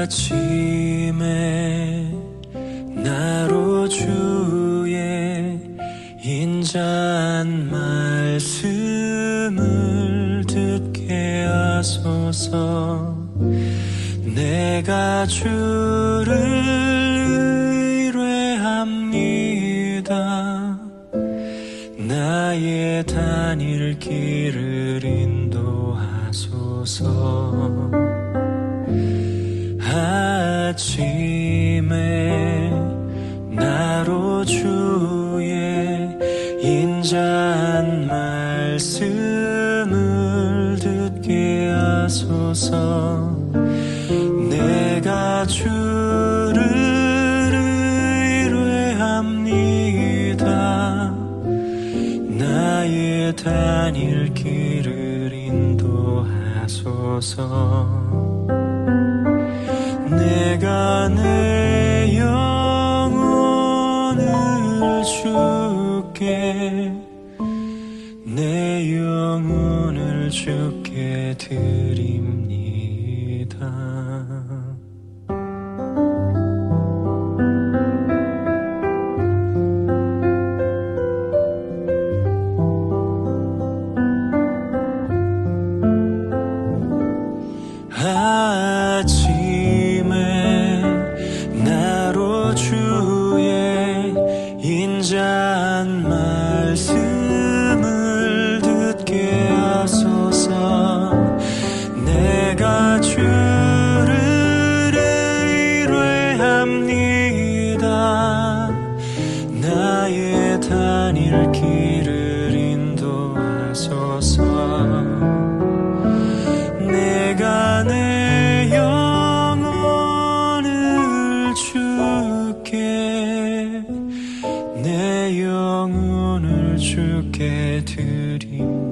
아침에 나로 주의 인자한 말씀을 듣게 하소서. 내가 주를 의뢰합니다. 나의 다닐 길을 인도하소서. 아침에 나로 주의 인자한 말씀을 듣게 하소서. 내가 주를 의뢰합니다. 나의 다닐 길을 인도하소서. 내가 내 영혼을 주께, 내 영혼을 주께 드립니다. 아침에 나로 주의 인자한 말씀을 듣게 하소서. 내가 주를 의뢰합니다. 나의 다닐 길을 인도하소서. 내가 내 영혼을 주께, 내 영혼을 주께 드립니다.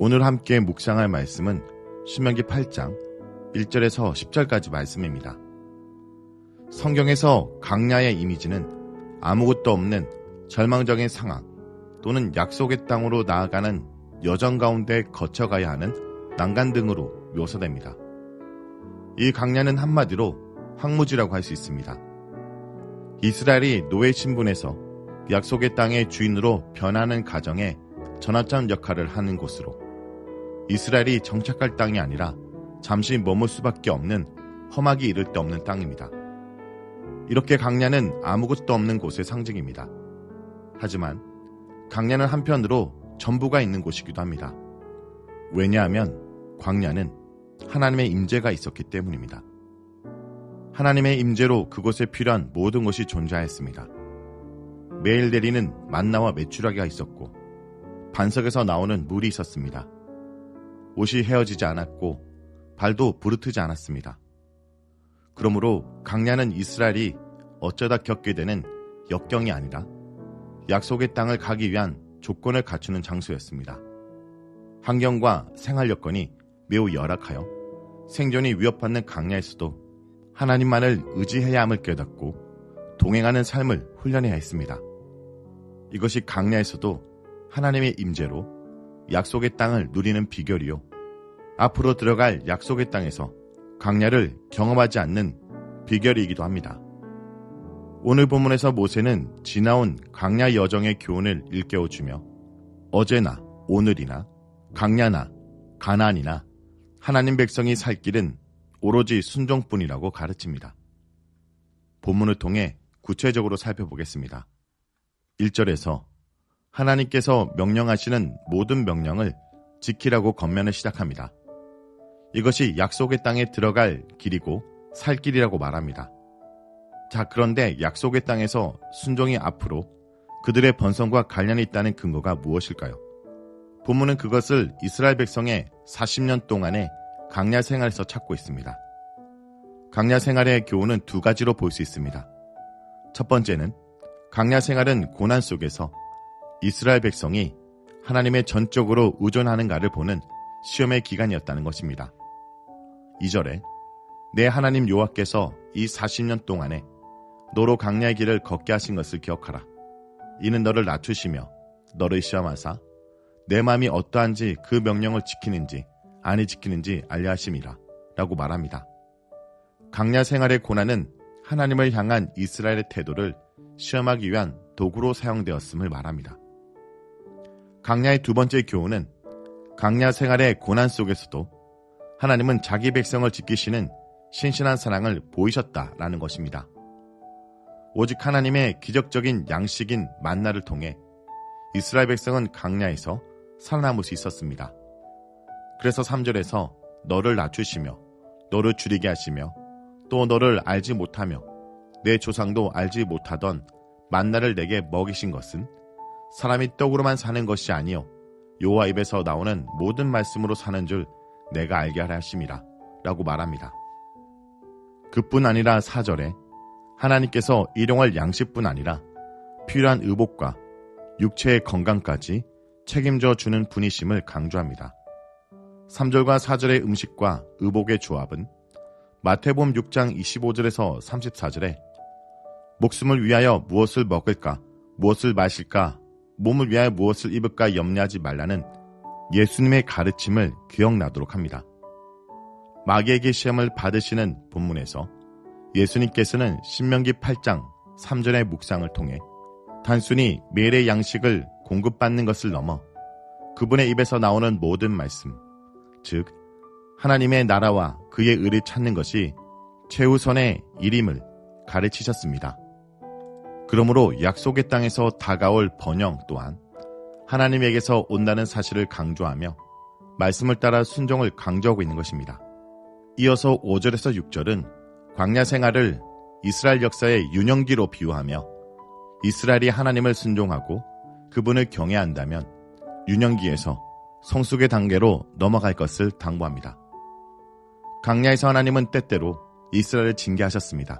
오늘 함께 묵상할 말씀은 신명기 8장 1절에서 10절까지 말씀입니다. 성경에서 강야의 이미지는 아무것도 없는 절망적인 상황 또는 약속의 땅으로 나아가는 여정 가운데 거쳐가야 하는 난간 등으로 묘사됩니다. 이 강야는 한마디로 황무지라고 할 수 있습니다. 이스라엘이 노예 신분에서 약속의 땅의 주인으로 변하는 과정에 전환점 역할을 하는 곳으로, 이스라엘이 정착할 땅이 아니라 잠시 머물 수밖에 없는 험하기 이를 데 없는 땅입니다. 이렇게 강야는 아무것도 없는 곳의 상징입니다. 하지만 강야는 한편으로 전부가 있는 곳이기도 합니다. 왜냐하면 광야는 하나님의 임재가 있었기 때문입니다. 하나님의 임재로 그곳에 필요한 모든 것이 존재하였습니다. 매일 내리는 만나와 메추라기가 있었고 반석에서 나오는 물이 있었습니다. 옷이 헤어지지 않았고 발도 부르트지 않았습니다. 그러므로 강야는 이스라엘이 어쩌다 겪게 되는 역경이 아니라 약속의 땅을 가기 위한 조건을 갖추는 장소였습니다. 환경과 생활 여건이 매우 열악하여 생존이 위협받는 강야에서도 하나님만을 의지해야 함을 깨닫고 동행하는 삶을 훈련해야 했습니다. 이것이 강야에서도 하나님의 임재로 약속의 땅을 누리는 비결이요, 앞으로 들어갈 약속의 땅에서 강야를 경험하지 않는 비결이기도 합니다. 오늘 본문에서 모세는 지나온 강야 여정의 교훈을 일깨워주며 어제나 오늘이나 강야나 가나안이나 하나님 백성이 살 길은 오로지 순종뿐이라고 가르칩니다. 본문을 통해 구체적으로 살펴보겠습니다. 1절에서 하나님께서 명령하시는 모든 명령을 지키라고 권면을 시작합니다. 이것이 약속의 땅에 들어갈 길이고 살 길이라고 말합니다. 자, 그런데 약속의 땅에서 순종이 앞으로 그들의 번성과 관련이 있다는 근거가 무엇일까요? 본문은 그것을 이스라엘 백성의 40년 동안의 강야 생활에서 찾고 있습니다. 강야 생활의 교훈은 두 가지로 볼 수 있습니다. 첫 번째는 강야 생활은 고난 속에서 이스라엘 백성이 하나님의 전적으로 의존하는가를 보는 시험의 기간이었다는 것입니다. 2절에 내 하나님 여호와께서 이 40년 동안에 너로 강야의 길을 걷게 하신 것을 기억하라. 이는 너를 낮추시며 너를 시험하사 내 마음이 어떠한지 그 명령을 지키는지 아니 지키는지 알려 하심이라 라고 말합니다. 강야 생활의 고난은 하나님을 향한 이스라엘의 태도를 시험하기 위한 도구로 사용되었음을 말합니다. 강야의 두 번째 교훈은 강야 생활의 고난 속에서도 하나님은 자기 백성을 지키시는 신실한 사랑을 보이셨다라는 것입니다. 오직 하나님의 기적적인 양식인 만나를 통해 이스라엘 백성은 강야에서 살아남을 수 있었습니다. 그래서 3절에서 너를 낮추시며 너를 줄이게 하시며 또 너를 알지 못하며 내 조상도 알지 못하던 만나를 내게 먹이신 것은 사람이 떡으로만 사는 것이 아니요 여호와 입에서 나오는 모든 말씀으로 사는 줄 내가 알게 하려 하심이라 라고 말합니다. 그뿐 아니라 4절에 하나님께서 일용할 양식뿐 아니라 필요한 의복과 육체의 건강까지 책임져 주는 분이심을 강조합니다. 3절과 4절의 음식과 의복의 조합은 마태복음 6장 25절에서 34절에 목숨을 위하여 무엇을 먹을까, 무엇을 마실까, 몸을 위하여 무엇을 입을까 염려하지 말라는 예수님의 가르침을 기억나도록 합니다. 마귀에게 시험을 받으시는 본문에서 예수님께서는 신명기 8장 3절의 묵상을 통해 단순히 매일의 양식을 공급받는 것을 넘어 그분의 입에서 나오는 모든 말씀, 즉 하나님의 나라와 그의 의를 찾는 것이 최우선의 일임을 가르치셨습니다. 그러므로 약속의 땅에서 다가올 번영 또한 하나님에게서 온다는 사실을 강조하며 말씀을 따라 순종을 강조하고 있는 것입니다. 이어서 5절에서 6절은 광야 생활을 이스라엘 역사의 유년기로 비유하며 이스라엘이 하나님을 순종하고 그분을 경외한다면 유년기에서 성숙의 단계로 넘어갈 것을 당부합니다. 광야에서 하나님은 때때로 이스라엘을 징계하셨습니다.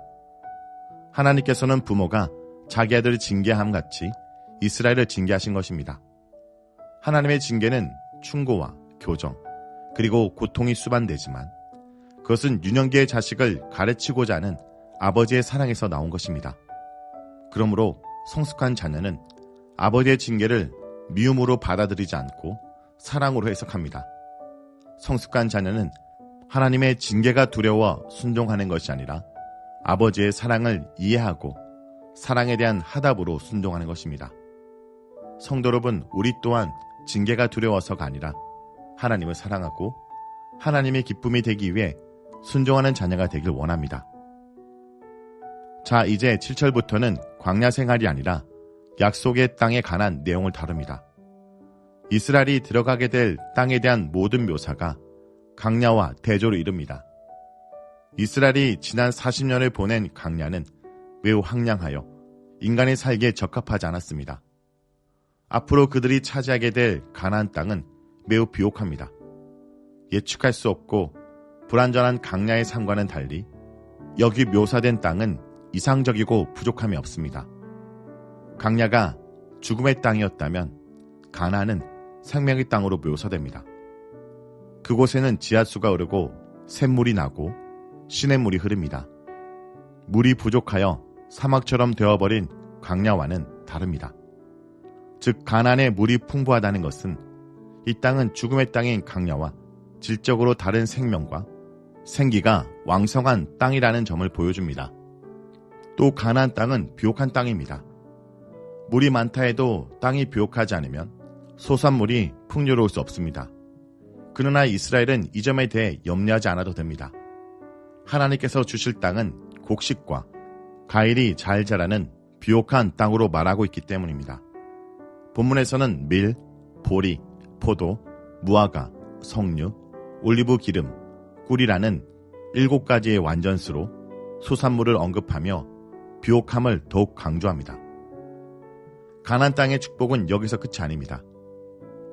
하나님께서는 부모가 자기 아들을 징계함 같이 이스라엘을 징계하신 것입니다. 하나님의 징계는 충고와 교정, 그리고 고통이 수반되지만 그것은 유년기의 자식을 가르치고자 하는 아버지의 사랑에서 나온 것입니다. 그러므로 성숙한 자녀는 아버지의 징계를 미움으로 받아들이지 않고 사랑으로 해석합니다. 성숙한 자녀는 하나님의 징계가 두려워 순종하는 것이 아니라 아버지의 사랑을 이해하고 사랑에 대한 하답으로 순종하는 것입니다. 성도 여러분, 우리 또한 징계가 두려워서가 아니라 하나님을 사랑하고 하나님의 기쁨이 되기 위해 순종하는 자녀가 되길 원합니다. 자, 이제 7절부터는 광야 생활이 아니라 약속의 땅에 관한 내용을 다룹니다. 이스라엘이 들어가게 될 땅에 대한 모든 묘사가 광야와 대조를 이룹니다. 이스라엘이 지난 40년을 보낸 광야는 매우 황량하여 인간이 살기에 적합하지 않았습니다. 앞으로 그들이 차지하게 될 가나안 땅은 매우 비옥합니다. 예측할 수 없고 불완전한 광야의 상과는 달리 여기 묘사된 땅은 이상적이고 부족함이 없습니다. 광야가 죽음의 땅이었다면 가나안은 생명의 땅으로 묘사됩니다. 그곳에는 지하수가 흐르고 샘물이 나고 시냇물이 흐릅니다. 물이 부족하여 사막처럼 되어버린 광야와는 다릅니다. 즉 가나안에 물이 풍부하다는 것은 이 땅은 죽음의 땅인 광야와 질적으로 다른 생명과 생기가 왕성한 땅이라는 점을 보여줍니다. 또 가나안 땅은 비옥한 땅입니다. 물이 많다 해도 땅이 비옥하지 않으면 소산물이 풍요로울 수 없습니다. 그러나 이스라엘은 이 점에 대해 염려하지 않아도 됩니다. 하나님께서 주실 땅은 곡식과 과일이 잘 자라는 비옥한 땅으로 말하고 있기 때문입니다. 본문에서는 밀, 보리, 포도, 무화과, 석류, 올리브 기름, 꿀이라는 7가지의 완전수로 소산물을 언급하며 비옥함을 더욱 강조합니다. 가나안 땅의 축복은 여기서 끝이 아닙니다.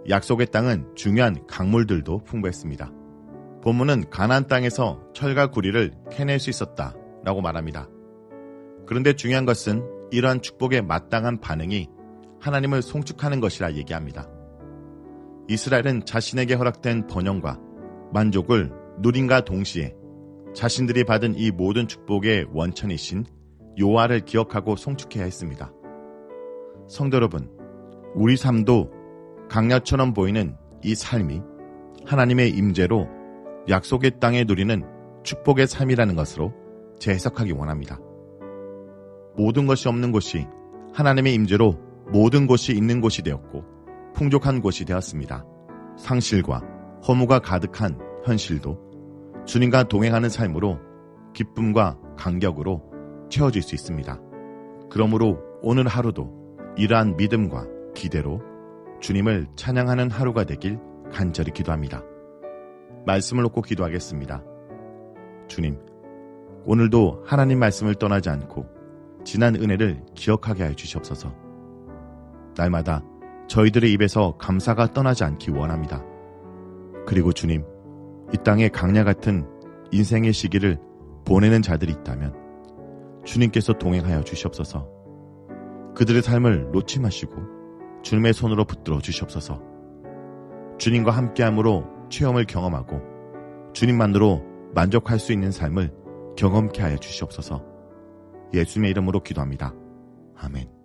약속의 땅은 중요한 강물들도 풍부했습니다. 본문은 가나안 땅에서 철과 구리를 캐낼 수 있었다라고 말합니다. 그런데 중요한 것은 이러한 축복에 마땅한 반응이 하나님을 송축하는 것이라 얘기합니다. 이스라엘은 자신에게 허락된 번영과 만족을 누림과 동시에 자신들이 받은 이 모든 축복의 원천이신 여호와를 기억하고 송축해야 했습니다. 성도 여러분, 우리 삶도 강야처럼 보이는 이 삶이 하나님의 임재로 약속의 땅에 누리는 축복의 삶이라는 것으로 재해석하기 원합니다. 모든 것이 없는 곳이 하나님의 임재로 모든 곳이 있는 곳이 되었고 풍족한 곳이 되었습니다. 상실과 허무가 가득한 현실도 주님과 동행하는 삶으로 기쁨과 감격으로 채워질 수 있습니다. 그러므로 오늘 하루도 이러한 믿음과 기대로 주님을 찬양하는 하루가 되길 간절히 기도합니다. 말씀을 놓고 기도하겠습니다. 주님, 오늘도 하나님 말씀을 떠나지 않고 지난 은혜를 기억하게 하여 주시옵소서. 날마다 저희들의 입에서 감사가 떠나지 않기 원합니다. 그리고 주님, 이 땅에 강야 같은 인생의 시기를 보내는 자들이 있다면 주님께서 동행하여 주시옵소서. 그들의 삶을 놓지 마시고 주님의 손으로 붙들어 주시옵소서. 주님과 함께함으로 체험을 경험하고 주님만으로 만족할 수 있는 삶을 경험케 하여 주시옵소서. 예수님의 이름으로 기도합니다. 아멘.